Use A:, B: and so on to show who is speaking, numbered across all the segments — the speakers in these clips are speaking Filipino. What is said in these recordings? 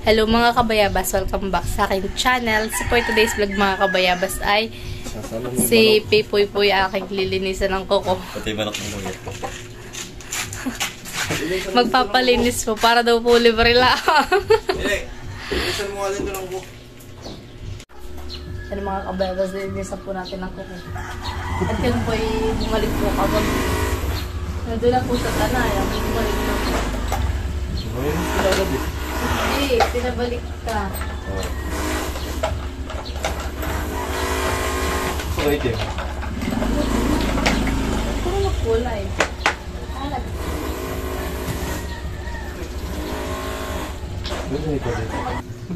A: Hello mga kabayabas, welcome back sa aking channel. So for today's vlog mga kabayabas ay si Pipoy Poy aking lilinisan ng kuko.
B: Pati manok ng muli.
A: Magpapalinis po para daw po libre lang.
B: Linisan mo alin doon ang kuko.
A: Ano mga kabayabas, lilinisan po natin ng kuko. At yun po ay bumalik po kapag nandun lang po sa tanay. Ang bumalik po.
B: Mayroon sila agad eh.
A: Hindi, pinabalik ka.
B: So, itim.
A: Puro magkulay. Alag.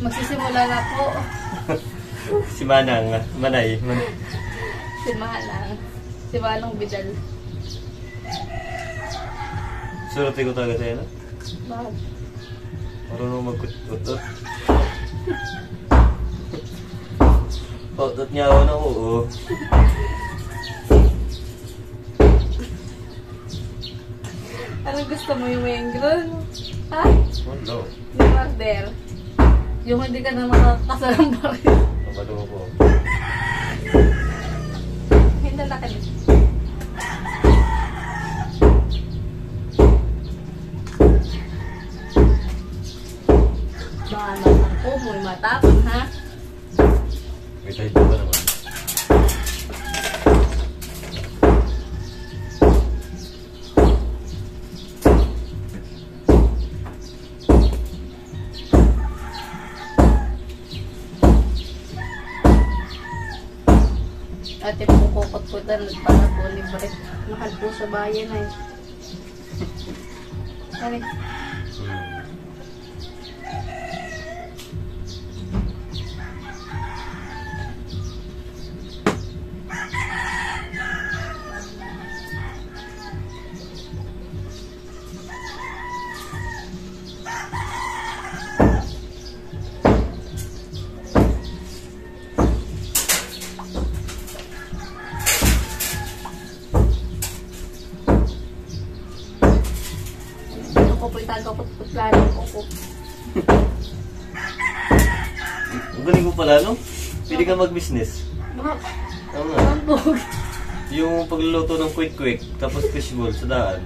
A: Magsisimula na po.
B: Si Manang, Manay.
A: Si Manang. Si Manang Bidal.
B: Surutin ko talaga sa'yo, no?
A: Bakit?
B: Marunong magkutot. Pautot niya ako na oo.
A: Anong gusto mo, yung mengron? Ha?
B: Wala.
A: Yung order? Yung hindi ka na makakasalang bakit?
B: Napalo ko.
A: Hindi na ka din. Baka naman po, may matapon, ha?
B: May tayo ba naman?
A: Ate po kukot-kutan para po libre. Mahal po sa bayan ay. Ano? Ako po'y tagapot-putlaran ko po.
B: Ang galing ko pala, no? Pwede ka mag-business.
A: Baka,
B: Oo nga.
A: mambog.
B: Yung pagluluto ng quick-quick, tapos fishbowl sa daan.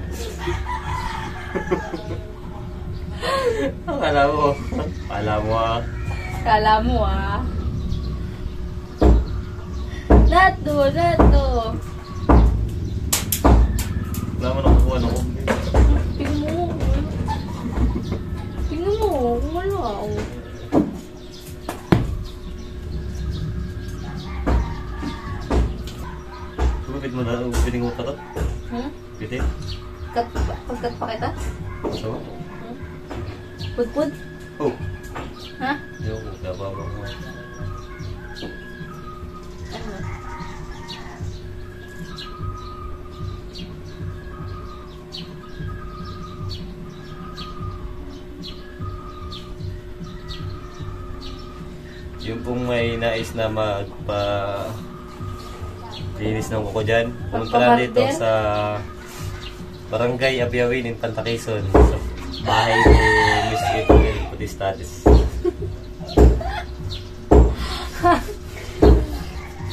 B: Akala mo. Akala mo ah.
A: Kala mo ah. Nato.
B: Wala mo nakukuha ng coffee.
A: Tingnan mo kung ano ako.
B: Gupit mo na, gupitin mo katot? Gupitin?
A: Pagkat pa kita?
B: So?
A: Pudpud?
B: Oh!
A: Ha?
B: Yung gabawa mo.
A: Ano?
B: Yung pong may nais na linis ng kuko dyan, pumunta lang dito sa Barangay Abiawin in Panta Quezon, sa bahay ni Miss April Pudistatis.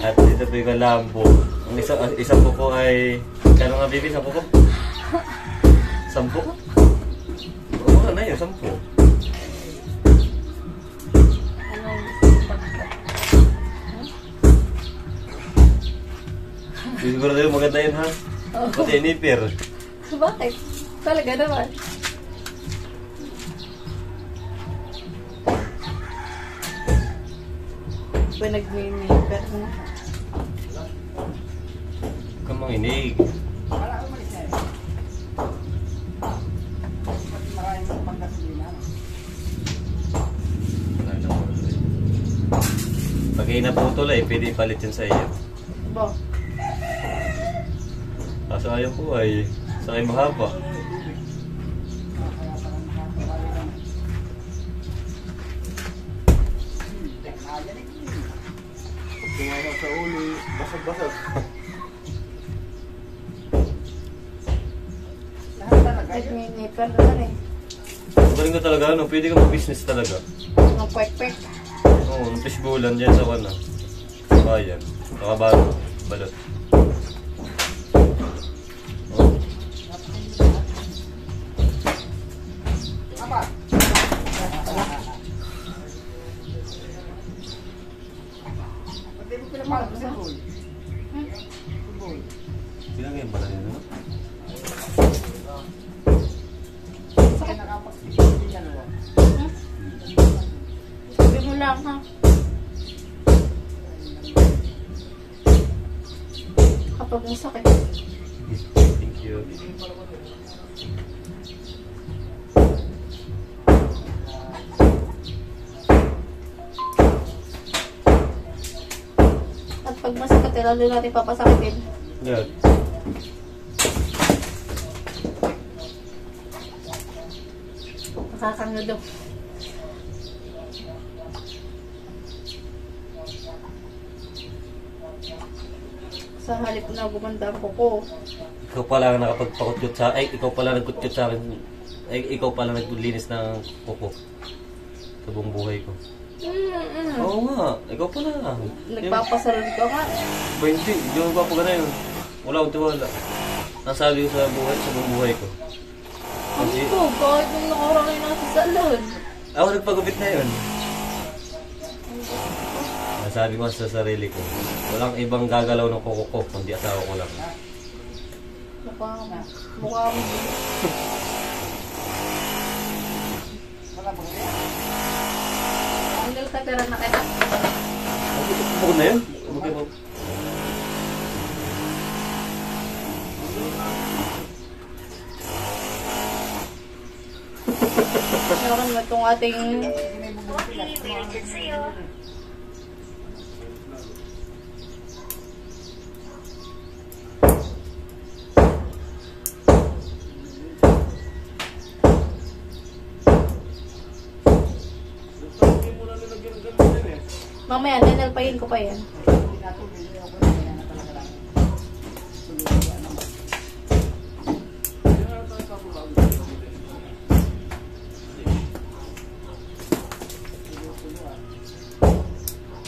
B: At dito po yung lambo. Ang isa po ko ay, kano nga baby, 10 ko? 10? Oo na yun, 10. Siguro tayo maganda yun ha?
A: Oo.
B: Pati nipper.
A: Bakit? Talaga naman. Pa nag-nipper na.
B: Huwag kang manginig. Pag inaputol ay pwede ipalit yun sa iyo.
A: Bo.
B: Kaso ayaw ko ay sakay mahaba. Tumama sa ulo, basag-basag.
A: Nag-nipper na rin.
B: Galing ka talaga, ano? Pwede ka mag-business talaga.
A: ng kwek-kwek.
B: Oo, ng fishbowlan dyan sa kana. Bayan. Nakabalo. Balot. Oh. Pinagay ba lang yun, no?
A: Sabi mo lang ha. Kapag masakit.
B: Thank you.
A: At pag masakit, lalo natin papasakitin.
B: Yan.
A: Nakakangado. Sa halip na gumanda ang kuko.
B: Ikaw pala ang nakapagpakutyot sa... Ay, ikaw pala nagkutyot sa akin. Ay, ikaw pala naglinis ng kuko. Sa buong buhay ko. Oo nga, ikaw pala.
A: Nagpapasarod ka nga.
B: Ba hindi, hindi ako magpapagana yun. Wala akong tiwala. Ang sabi ko sa buhay, sa buong buhay ko.
A: Ano to? Kahit nung nakarang kayo nasa salon.
B: Ako nagpagupit na yun. Nasabi ko sa sarili ko, walang ibang gagalaw ng kuko ko, kundi asawa ko lang.
A: Mukha mo. Ang nagkatira na kita.
B: Bukod na yun? Bukod mo.
A: Meron mo itong ating... Mamaya, ninalpayin ko pa yan.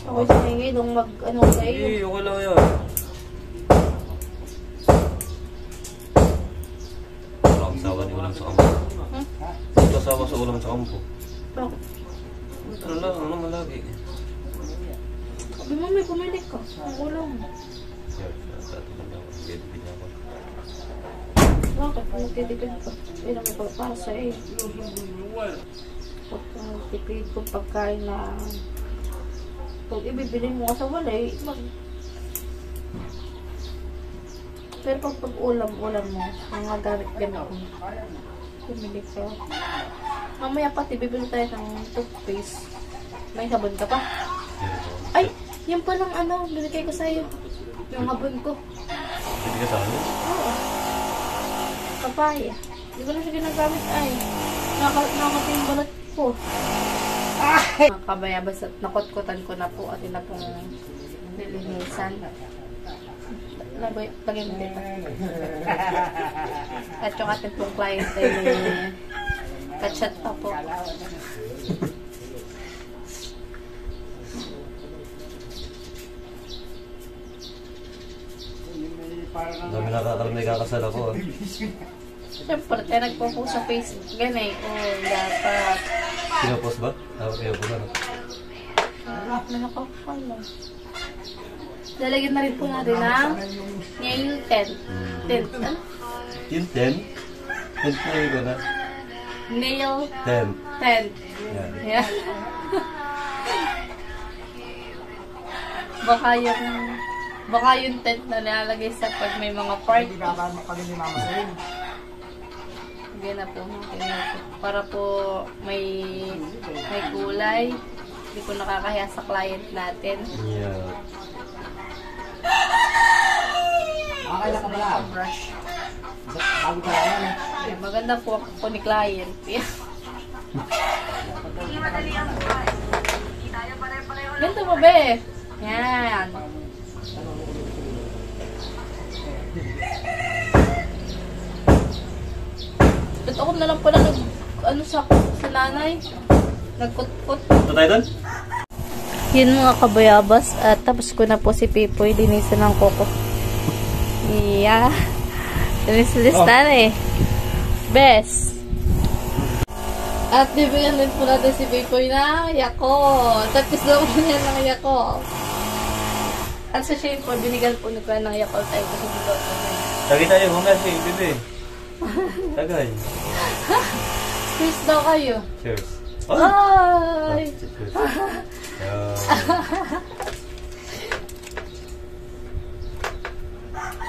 A: Ako sa hingi nung mag-ano kayo.
B: Hindi, okay lang yan. Wala akong sawa ni ulam sa kampo. Ito sawa sa ulam sa kampo.
A: Bakit?
B: Ano lang, ano malagi.
A: Sabi mo, may pumili ka. Ang ulam. Bakit? Nagtitipid ka. Hindi naman pagpasa eh. Pag nagtipid kung pagkain na... Kung ibibili mo ka sa walay, pero pag ulam-ulam mo, mga gamit-gamit mo, pumili ka. Mamaya pati, bibili tayo ng toothpaste. May sabon ka pa? Ay! Yan palang ano, binigay ko sa'yo. Yung habon ko.
B: Hindi ka sa ano?
A: Oo. Papaya. Hindi ko na siya ginagamit ay. Nakakati yung balat ko. Mga kabayabas at nakotkotan ko na po at ina pong nilinisan. Lagay mo dito. At yung ating pong client ay kachat pa po.
B: Dami nakakalamay kakasal ako.
A: Siyempre, kaya nagpo-post sa Facebook. Ganay, dapat.
B: Pinapost ba? Ayaw ko ba?
A: Nakakala. Lalagyan na rin po natin ng nail tent. Tent, ano?
B: Yung 10? 10 na yun ko na.
A: Nail
B: 10.
A: tent.
B: Yan.
A: Yeah. Baka yung tent na nilalagay sa pag may mga party. Hindi na po. Para po may kulay. Hindi po nakakahiya sa client natin.
B: Yeah.
C: Makakala ka pala.
A: Brush.
C: Bago ka lang yan.
A: Ay, maganda po ako ni client. Ganito mo be. Yan. Ba't ako na lang pala ano sa nanay? Nagkut-kut.
B: Ito tayo doon?
A: Yun mga kabayabas. At tapos ko na po si Pipoy. Linisan ng koko. Yeah. Linis-linis na eh. Best. At bibigyan din po natin si Pipoy na Yakult. Tapos daw po niya ng Yakult. At sa shape po, binigyan po ni Kuya ng Yakult tayo kasi dito po niya.
B: Tagay tayo, mamaya siya, bebe. Tagay.
A: Cheers daw kayo.
B: Cheers.
A: Ay!
B: Cheers.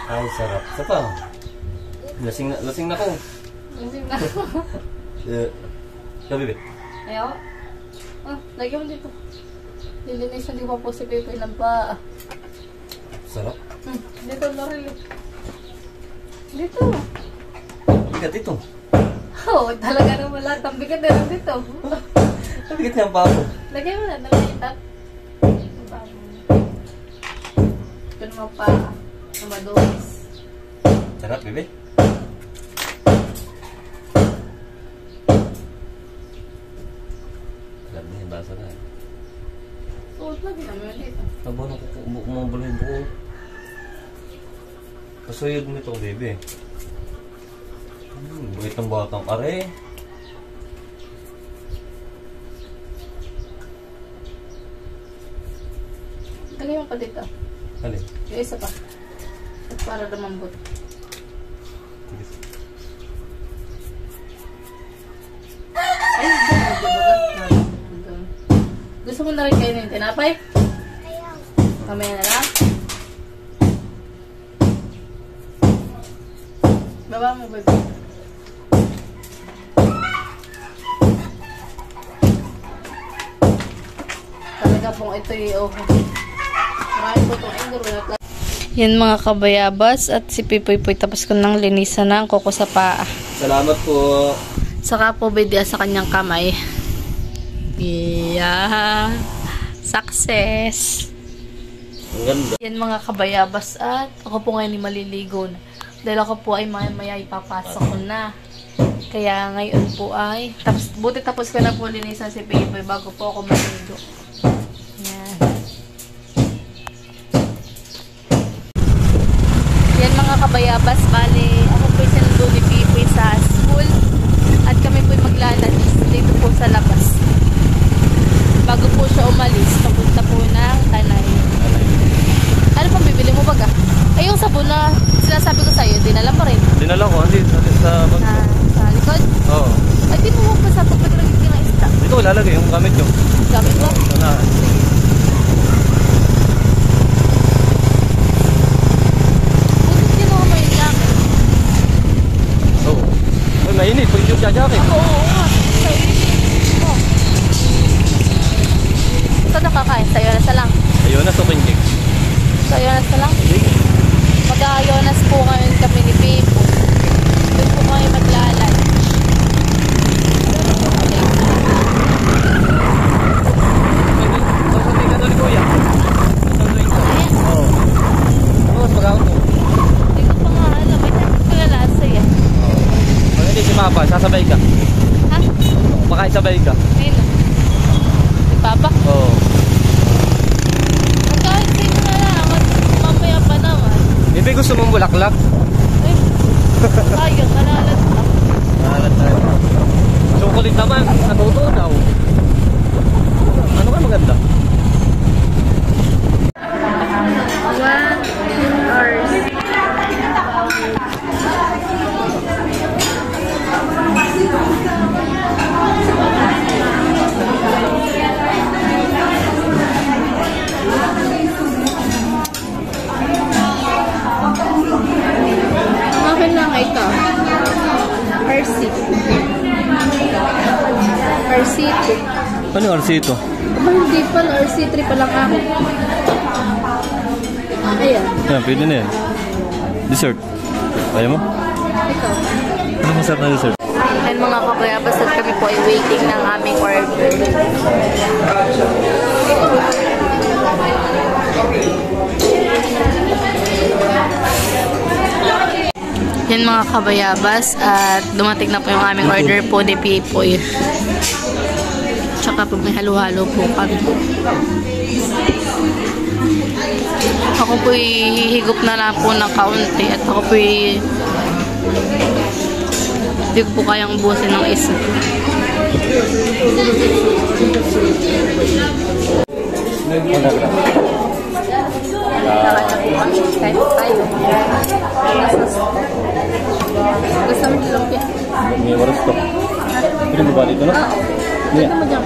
B: Ay, sarap. Isa pa. Lasing na ko.
A: Lasing na.
B: Ikaw, bebe.
A: Ayaw. Lagyan mo dito. Lilinisan din po si Pipoy ng pa.
B: Sarap.
A: Dito, Laurel. Dito.
B: Bigat ito.
A: Oo, talaga naman lahat. Ang bigat na lang dito.
B: Bigat niya ang pako.
A: Lagyan mo na, nalaitat. Ito naman pa. Na madumis.
B: Sarap, bebe. Alam mo yung basa na.
A: Suot lagi naman dito.
B: Aba, umabalo yung buko. Kasuyod mo ito, bebe. Buwit ng batang are.
A: Lagyan mo pa dito.
B: Alin?
A: Yung isa pa. At para lumambot. Ay, medyo bagat. Gusto mo na rin kayo ng tinapay? Ayaw. Kamaya na lang? Baba mo, baby. Talaga pong ito yung marami po itong ingro. Yan mga kabayabas at si Pipoy tapos ko nang linisan ng koko sa paa.
B: Salamat po.
A: Saka po bidya sa kanyang kamay. Yeah. Success.
B: Ang ganda.
A: Yan mga kabayabas at ako po ngayon ay maliligo na. Dahil ako po ay maya ipapasok ko na. Kaya ngayon po ay buti tapos ko na po linisan si Pipoy bago po ako maligo. Yan. Yan mga kabayabas, bali ako po sinundo ni Pipoy sa school at kami po maglalunch dito po sa labas. Bago po siya umalis, papunta po ng Tanay. Ano pang bibili mo baga? Ay, yung sabon na sinasabi ko sa'yo, dinala mo rin.
B: Dinala ko, andi sa bag.
A: Sa likod?
B: Oo.
A: Ay, di mo pa sa pagpaglagay ka ng isda.
B: Dito ko lalagay yung gamit nyo.
A: Gamit mo?
B: Ito na.
A: Sige. Buti kinuha mo yung jacket.
B: Oo. Uy, mainit. Pag yung jacket.
A: Oo nga. Oh. Ito nakakain. Sa Yonas na lang.
B: Ayun na, so kinkik.
A: Sa Yonas na lang. Mag-Yonas po ngayon kami ni Pipo. Doon po kami maglalunch.
B: Sasabihin ka doon ni Kuya. Sasabihin ka. Oo. Oo, pag-out mo.
A: Hindi ko pa nga alam. May tapos ko na lasa yan.
B: Pag hindi si Papa, sasabay ka.
A: Ha?
B: Makakisabay ka.
A: Ayun. Si Papa?
B: Oo.
A: Magkahit sa'yo na lang. At mamaya pa naman.
B: Bebe, gusto mong bulaklak?
A: Ay. Ayaw. Kalalat na.
B: Nahalat tayo. Chocolate naman. Natuto daw. Ano ka maganda?
A: 1 hours. Akin lang ito. RC. RC2.
B: Ano arsito?
A: Aba, hindi pa. RC3 pa lang ako. Ayan.
B: Yan, pwede na yan. Dessert. Kaya mo?
A: Ikaw.
B: Ano masarap na dessert?
A: Ayan mga kabayabas at kami po ay waiting ng aming order. Yan mga kabayabas at dumating na po yung aming order po ni Pipoy. tsaka pag may halo-halo po kami. Ako po hihigop na lang po ng kaunti at ako po hindi ko po kayang ubusin ng isa. Kahit tayo. Gusto mo dilog yan?
B: May oras ko. Pwede mo ba dito na?
A: Oo. Pwede mo dyan.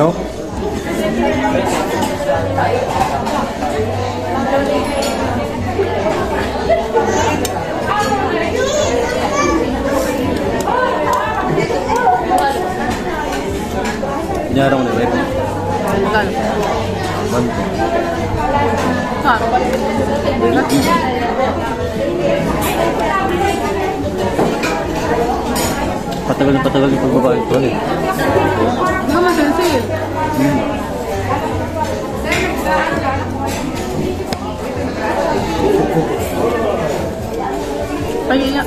B: No? Nyara mo na ba ito?
A: Magkano?
B: Banto.
A: Kano?
B: Patagal yung pagbabae ito eh.
A: Hindi naman sensitive. Kaya nga.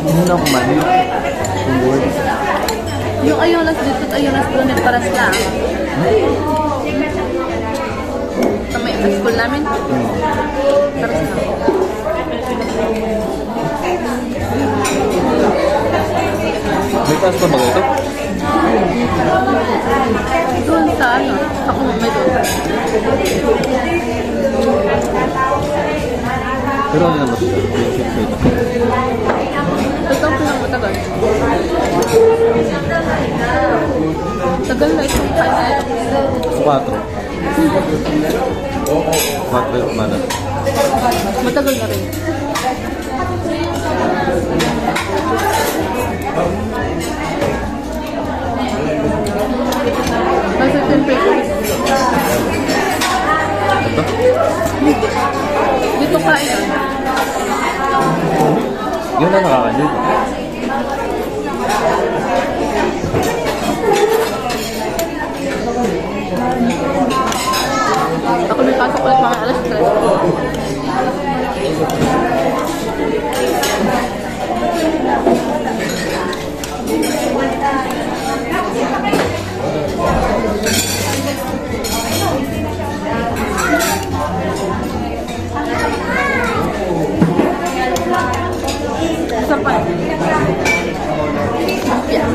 B: Hindi na kumain. Yung word.
A: Yung ayolas dito at ayolas doon ay paras lang. Sa may school namin. Paras lang.
B: May taas pa ba ito?
A: Doon sa ano? Ako may doon.
B: Pero ano naman ito?
A: Ito ang pinakamatagal. Tagal na itong kanya.
B: 4. 4 yung mana.
A: Matagal na rin. Nasa temperature.
B: Ito?
A: Dito kain.
B: Yun na nakakalit.
A: Ako may pasok ulit mga alas 3. Isa pa. Yeah.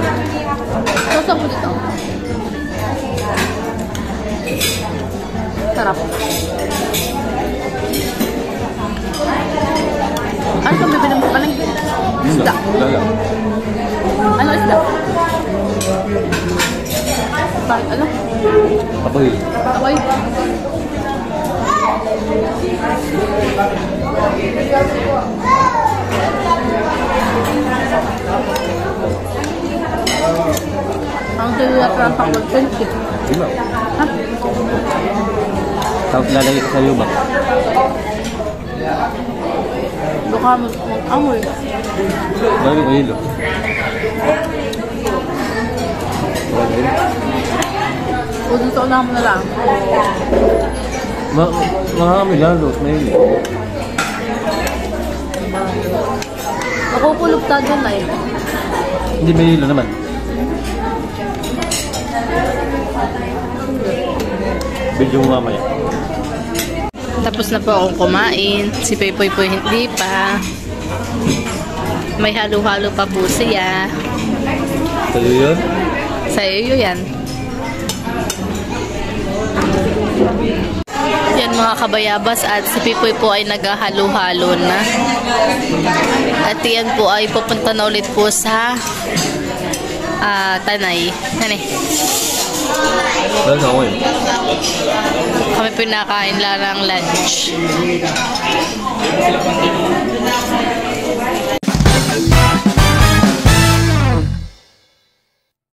A: Sasa po dito. Sarap. Ano kung bibili mo ka ng isda?
B: Lala.
A: Ano isda? Bakit ano?
B: Apoy.
A: Apoy? Ang tilapia ang pang-content.
B: Iba.
A: Ha?
B: Tapos lalagay ko sa lubak.
A: Baka mag-amoy.
B: Lalagay ko hilo.
A: O dito unahan mo na lang.
B: Marami lalo. May hilo.
A: Makukulog ta dyan na yun.
B: Hindi may hilo naman. Video mo mamaya.
A: Tapos na po akong kumain. Si Pepoy po hindi pa. May halo-halo pa po siya.
B: Sa'yo yun?
A: Sa iyo yan. Yan mga kabayabas at si Pepoy po ay naghahalo-halo na. At yan po ay pupunta na ulit po sa Tanay. Tanay.
B: Wala na ako yun.
A: Kami pinakain lang ng lunch.